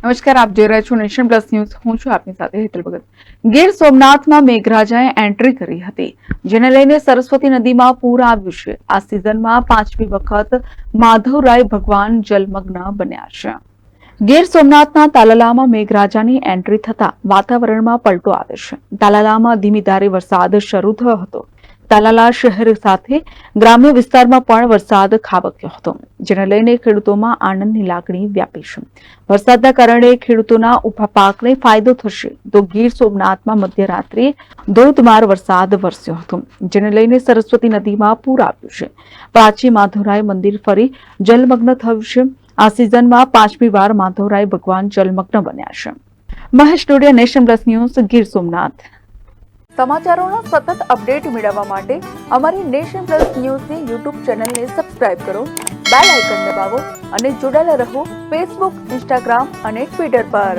નમસ્કાર, આપ જોઈ રહ્યા છો નેશન પ્લસ ન્યૂઝ. હું છું આપની સાથે હેતલ ભગત. ગીર સોમનાથમાં મેઘરાજાએ એન્ટ્રી કરી હતી, જેને લઈને સરસ્વતી નદીમાં પૂર આવ્યું છે. આ સિઝનમાં 5મી વખત માધવરાય ભગવાન જલમગ્ન બન્યા છે. ગીર સોમનાથના તાલાલામાં મેઘરાજાની એન્ટ્રી થતા વાતાવરણમાં પલટો આવે છે. તાલાલામાં ધીમી ધારે વરસાદ શરૂ થયો હતો. તાલાલા શહેર સાથે ગ્રામ્ય વિસ્તારમાં પણ વરસાદ ખાબક્યો હતો, જેને લઈને ખેડૂતોમાં આનંદની લાગણી વ્યાપી છે. વરસાદના કારણે ખેડૂતોના ઊભા પાકને ફાયદો થશે, તો ગીર સોમનાથમાં મધ્યરાત્રિએ ધોધમાર વરસાદ વરસ્યો હતો, જેને લઈને સરસ્વતી નદીમાં પૂર આવ્યું છે. પ્રાચી માધવરાય મંદિર ફરી જલમગ્ન થયું છે. આ સિઝનમાં 5મી વાર માધવરાય ભગવાન જલમગ્ન બન્યા છે. Mahesh Dodiya, nation plus news, Gir Somnath. સમાચારોના સતત અપડેટ મેળવવા માટે અમારી નેશન પ્લસ ન્યૂઝની યુટ્યુબ ચેનલને સબસ્ક્રાઇબ કરો, બેલ આઇકન દબાવો અને જોડાયેલા રહો ફેસબુક, ઇન્સ્ટાગ્રામ અને ટ્વિટર પર.